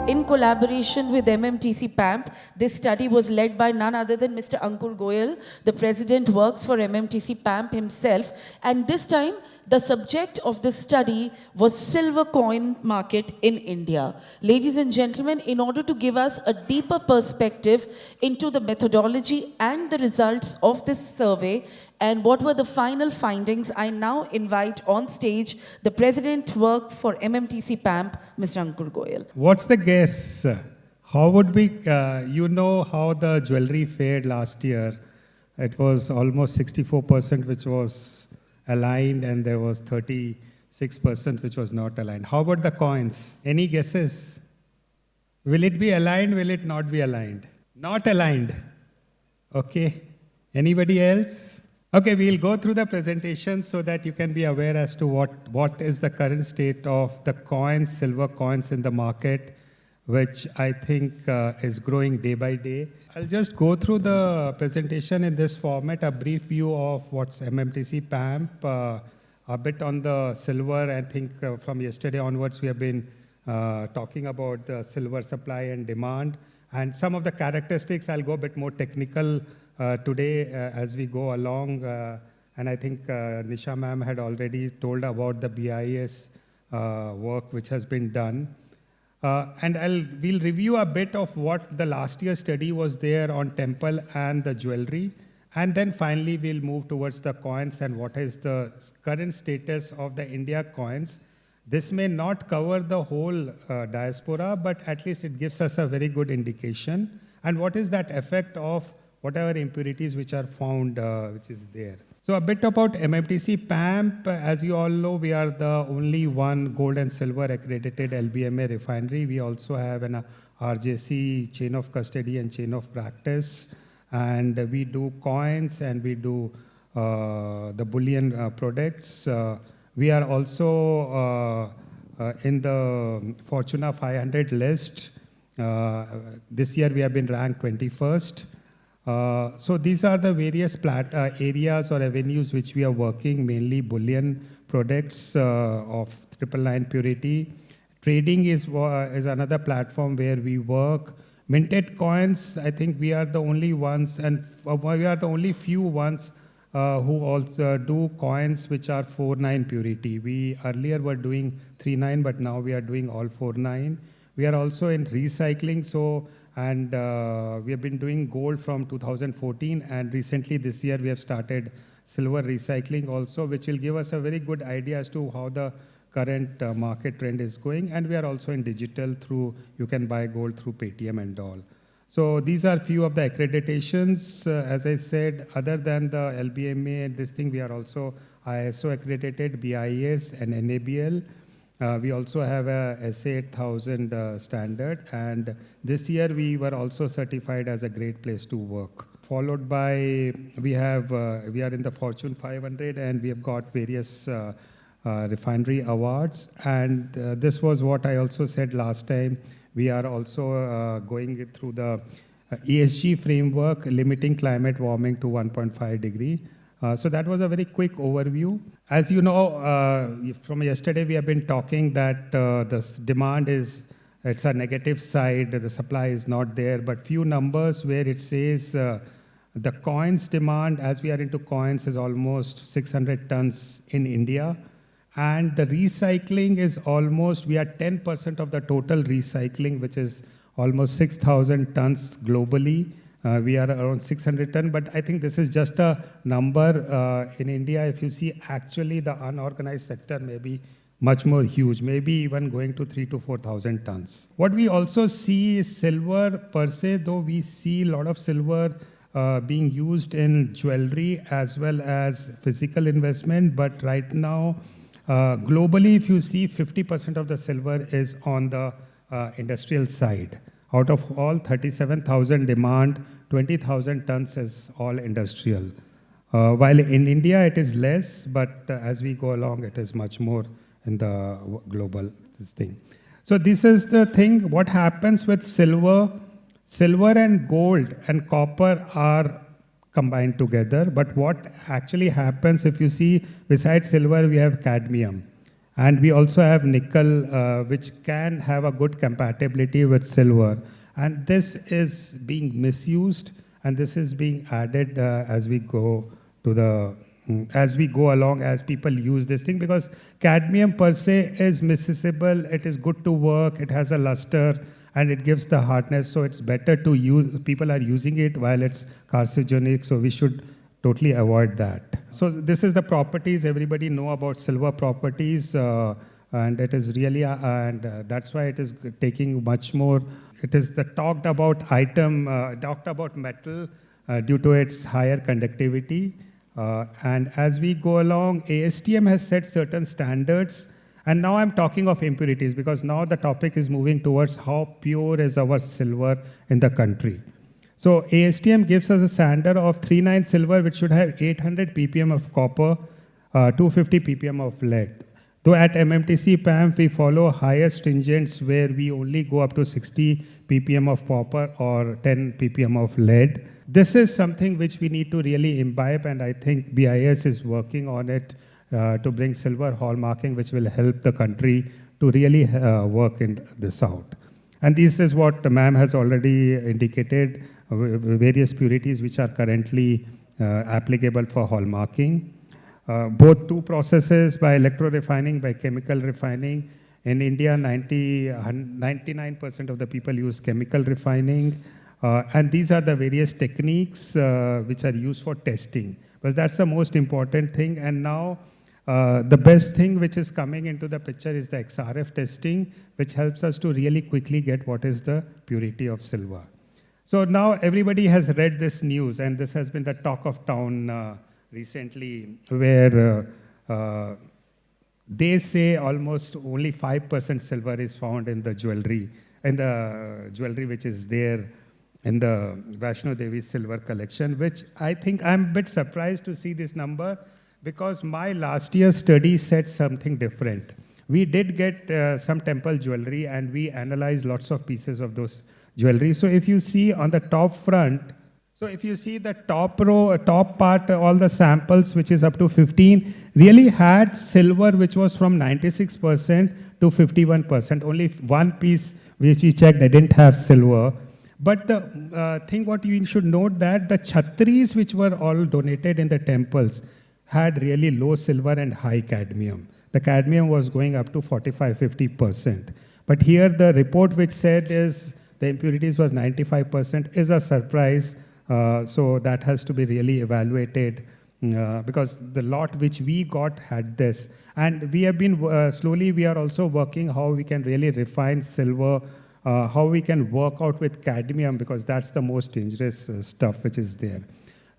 In collaboration with MMTC PAMP, this study was led by none other than Mr. Ankur Goyal. The president works for MMTC PAMP himself. And this time, the subject of this study was silver coin market in India. Ladies and gentlemen, in order to give us a deeper perspective into the methodology and the results of this survey, and what were the final findings, I now invite on stage the President work for MMTC PAMP, Mr. Ankur Goyal. What's the guess? How would we, you know how the jewelry fared last year. It was almost 64% which was aligned and there was 36% which was not aligned. How about the coins? Any guesses? Will it be aligned? Will it not be aligned? Not aligned. Okay. Anybody else? Okay, we'll go through the presentation so that you can be aware as to what is the current state of the coins, silver coins in the market, which I think is growing day by day. I'll just go through the presentation in this format, a brief view of what's MMTC PAMP, a bit on the silver. I think from yesterday onwards we have been talking about the silver supply and demand. And some of the characteristics, I'll go a bit more technical today as we go along, and I think Nisha ma'am had already told about the BIS work which has been done. And we'll review a bit of what the last year's study was there on temple and the jewelry. And then finally, we'll move towards the coins and what is the current status of the India coins. This may not cover the whole diaspora, but at least it gives us a very good indication. And what is that effect of whatever impurities which are found, which is there. So a bit about MMTC PAMP. As you all know, we are the only one gold and silver accredited LBMA refinery. We also have an RJC chain of custody and chain of practice. And we do coins and we do the bullion products. We are also in the Fortuna 500 list. This year we have been ranked 21st. So these are the various areas or avenues which we are working, mainly bullion products of 999 purity. Trading is another platform where we work. Minted coins, I think we are the only ones, and we are the only few ones who also do coins which are 49 purity. We earlier were doing 39, but now we are doing all 49. We are also in recycling, and we have been doing gold from 2014, and recently this year we have started silver recycling also, which will give us a very good idea as to how the current market trend is going. And we are also in digital through, you can buy gold through Paytm and all. So these are few of the accreditations. As I said, other than the LBMA and this thing, we are also ISO accredited, BIS and NABL. We also have a SA8000 standard, and this year we were also certified as a great place to work. Followed by, we are in the Fortune 500 and we have got various refinery awards. And this was what I also said last time. We are also going through the ESG framework, limiting climate warming to 1.5 degree. So that was a very quick overview. As you know, from yesterday we have been talking that the demand it's a negative side, the supply is not there, but few numbers where it says the coins demand, as we are into coins, is almost 600 tons in India. And the recycling is almost, we are 10% of the total recycling, which is almost 6,000 tons globally. We are around 600 tons, but I think this is just a number. In India, if you see, actually the unorganized sector may be much more huge, maybe even going to 3,000 to 4,000 tons. What we also see is silver per se, though we see a lot of silver being used in jewelry as well as physical investment, but right now, globally, if you see, 50% of the silver is on the industrial side. Out of all 37,000 demand, 20,000 tons is all industrial. While in India it is less, but as we go along, it is much more in the global thing. So this is the thing, what happens with silver. Silver and gold and copper are combined together, but what actually happens, if you see, besides silver, we have cadmium. And we also have nickel, which can have a good compatibility with silver. And this is being misused, and this is being added as we go to the as we go along, as people use this thing, because cadmium per se is miscible, it is good to work, it has a luster, and it gives the hardness, so it's better to use. People are using it while it's carcinogenic, so we should totally avoid that. So this is the properties. Everybody know about silver properties, and it is really, that's why it is taking much more. It is the talked about item, talked about metal due to its higher conductivity. And as we go along, ASTM has set certain standards. And now I'm talking of impurities, because now the topic is moving towards how pure is our silver in the country. So ASTM gives us a standard of 39 silver, which should have 800 ppm of copper, 250 ppm of lead. Though at MMTC PAMP, we follow higher stringents where we only go up to 60 ppm of copper or 10 ppm of lead. This is something which we need to really imbibe, and I think BIS is working on it to bring silver hallmarking, which will help the country to really work in this out. And this is what the ma'am has already indicated, various purities which are currently applicable for hallmarking. Both two processes, by electro-refining, by chemical refining. In India, 99% of the people use chemical refining. And these are the various techniques which are used for testing, because that's the most important thing. And now the best thing which is coming into the picture is the XRF testing, which helps us to really quickly get what is the purity of silver. So now everybody has read this news, and this has been the talk of town recently, where they say almost only 5% silver is found in the jewelry which is there in the Vaishno Devi silver collection, which I think I'm a bit surprised to see this number, because my last year's study said something different. We did get some temple jewelry, and we analyzed lots of pieces of those jewelry. So if you see on the top front, so if you see the top row, top part, all the samples, which is up to 15, really had silver, which was from 96% to 51%. Only one piece which we checked, they didn't have silver. But the thing what you should note, that the chhatris which were all donated in the temples had really low silver and high cadmium. The cadmium was going up to 45–50%. But here the report which said is the impurities was 95% is a surprise. So that has to be really evaluated, because the lot which we got had this. And we have been, slowly we are also working how we can really refine silver, how we can work out with cadmium, because that's the most dangerous stuff which is there.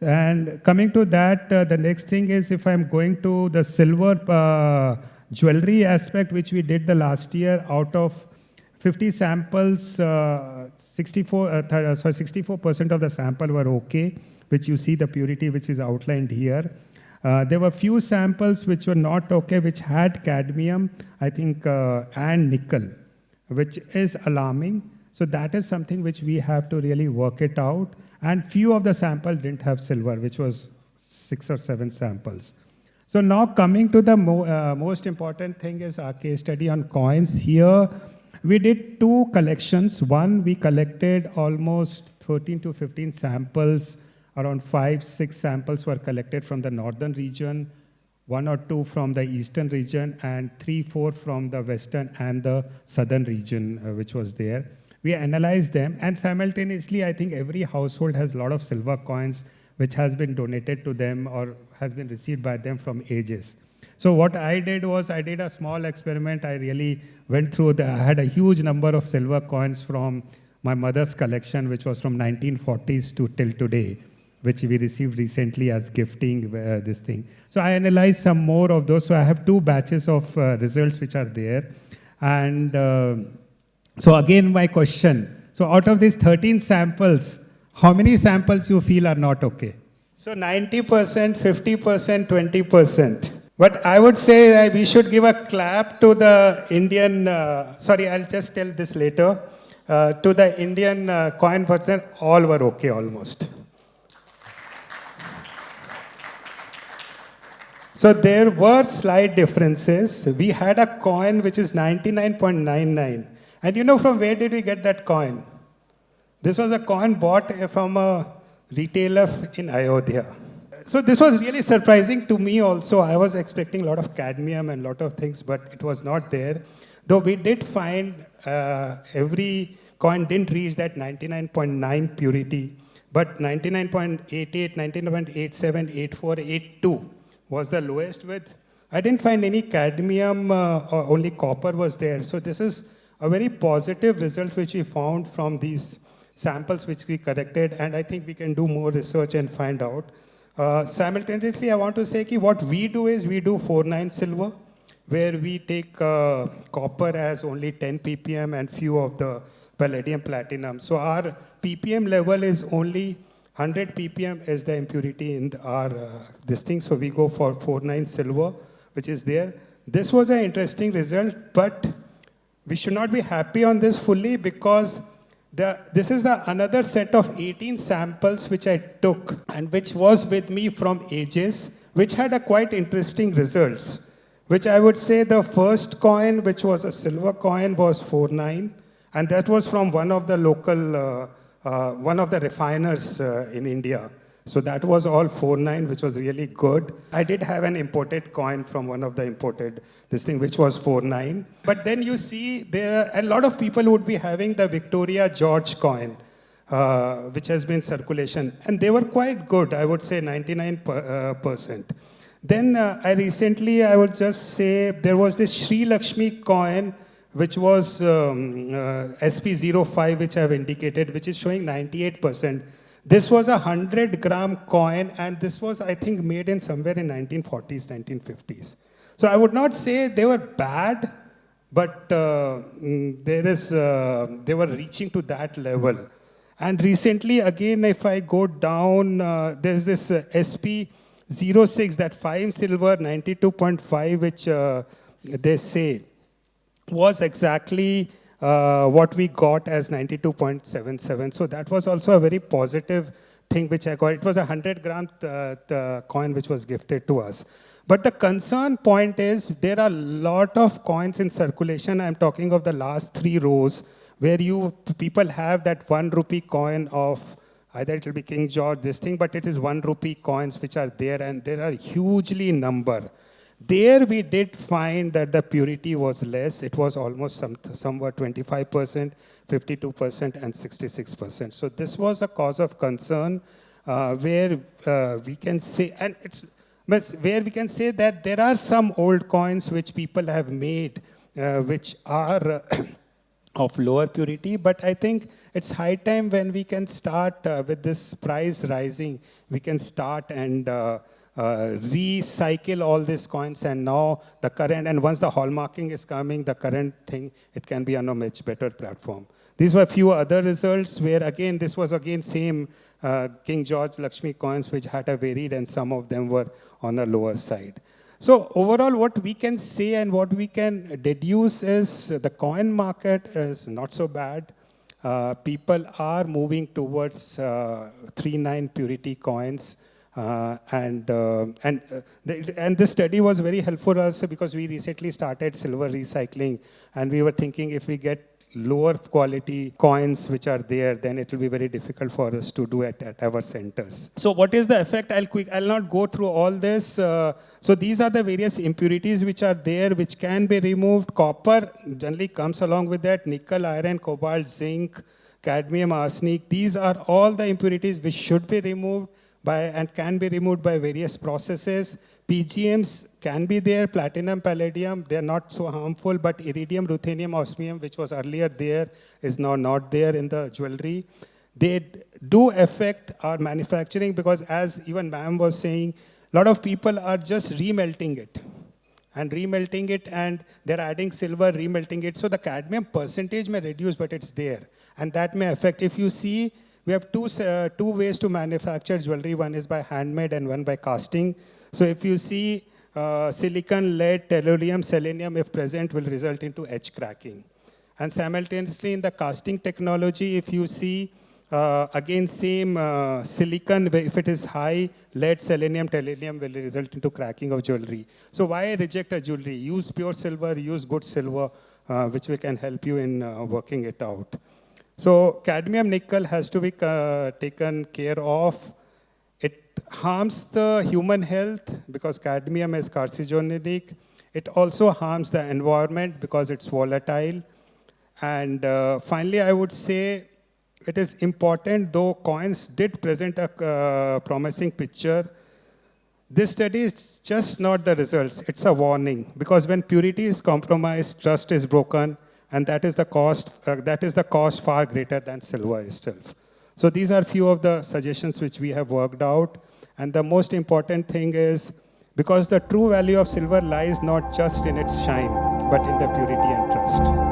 And coming to that, the next thing is, if I'm going to the silver jewelry aspect, which we did the last year, out of 50 samples, 64% of the sample were okay, which you see the purity which is outlined here. There were few samples which were not okay, which had cadmium, I think, and nickel, which is alarming. So that is something which we have to really work it out. And few of the samples didn't have silver, which was 6 or 7 samples. So now coming to the most important thing is our case study on coins. Here we did 2 collections. One, we collected almost 13 to 15 samples. Around 5–6 samples were collected from the northern region, 1 or 2 from the eastern region, and 3–4 from the western and the southern region, which was there. We analyzed them, and simultaneously, I think every household has a lot of silver coins which has been donated to them or has been received by them from ages. So what I did was, I did a small experiment. I really went through I had a huge number of silver coins from my mother's collection, which was from 1940s to till today, which we received recently as gifting, this thing. So I analyzed some more of those. So I have 2 batches of results which are there. And so again, my question. So out of these 13 samples, how many samples you feel are not okay? So 90%, 50%, 20%. But I would say that we should give a clap to the Indian, sorry, I'll just tell this later, to the Indian coin person, all were okay almost. So there were slight differences. We had a coin which is 99.99. And you know from where did we get that coin? This was a coin bought from a retailer in Ayodhya. So this was really surprising to me also. I was expecting a lot of cadmium and a lot of things, but it was not there. Though we did find every coin didn't reach that 99.9 purity, but 99.88, 99.87, 84, 82 was the lowest with. I didn't find any cadmium, or only copper was there. So this is a very positive result which we found from these samples which we collected, and I think we can do more research and find out. Simultaneously, I want to say that what we do is we do 4-9 silver, where we take copper as only 10 ppm and few of the palladium platinum. So our ppm level is only 100 ppm is the impurity in our this thing. So we go for 4-9 silver, which is there. This was an interesting result, but we should not be happy on this fully because this is another set of 18 samples which I took and which was with me from ages, which had a quite interesting results, which I would say the first coin, which was a silver coin, was 4-9, and that was from one of the local, one of the refiners in India. So that was all 4-9, which was really good. I did have an imported coin from one of the imported, this thing, which was 4-9. But then you see there, a lot of people would be having the Victoria George coin, which has been circulation. And they were quite good, I would say 99%. Then I would just say, there was this Sri Lakshmi coin, which was SP05, which I have indicated, which is showing 98%. This was a 100-gram coin, and this was, I think, made in somewhere in 1940s, 1950s. So I would not say they were bad, but they were reaching to that level. And recently, again, if I go down, there's this SP06, that 5 silver, 92.5, which they say was exactly what we got as 92.77. So that was also a very positive thing which I got. It was a 100-gram coin which was gifted to us. But the concern point is there are a lot of coins in circulation. I'm talking of the last 3 rows where people have that 1 rupee coin of either it will be King George, this thing, but it is 1 rupee coins which are there, and there are hugely number. There we did find that the purity was less. It was almost somewhat 25%, 52%, and 66%. So this was a cause of concern where we can say, and where we can say that there are some old coins which people have made which are of lower purity, but I think it's high time when we can start with this price rising, we can start and recycle all these coins, and now the current, and once the hallmarking is coming, the current thing, it can be on a much better platform. These were a few other results where again, this was again same King George Lakshmi coins which had a varied, and some of them were on the lower side. So overall, what we can say and what we can deduce is the coin market is not so bad. People are moving towards 3-9 purity coins. And this study was very helpful also because we recently started silver recycling, and we were thinking if we get lower quality coins which are there, then it will be very difficult for us to do it at our centers. So what is the effect? I'll not go through all this. So these are the various impurities which are there, which can be removed. Copper generally comes along with that. Nickel, iron, cobalt, zinc, cadmium, arsenic. These are all the impurities which should be removed and can be removed by various processes. PGMs can be there, platinum, palladium, they're not so harmful, but iridium, ruthenium, osmium, which was earlier there, is now not there in the jewelry. They do affect our manufacturing because, as even ma'am was saying, a lot of people are just remelting it. And they're adding silver, remelting it. So the cadmium percentage may reduce, but it's there. And that may affect, if you see, we have two ways to manufacture jewelry. One is by handmade and one by casting. So if you see silicon, lead, tellurium, selenium, if present, will result into edge cracking. And simultaneously in the casting technology, if you see Again, same silicon, if it is high, lead, selenium, tellurium will result into cracking of jewelry. So why reject a jewelry? Use pure silver, use good silver, which we can help you in working it out. So cadmium nickel has to be taken care of. It harms the human health because cadmium is carcinogenic. It also harms the environment because it's volatile. And finally, I would say it is important, though coins did present a promising picture. This study is just not the results, it's a warning. Because when purity is compromised, trust is broken, and that is the cost far greater than silver itself. So these are few of the suggestions which we have worked out. And the most important thing is, because the true value of silver lies not just in its shine, but in the purity and trust.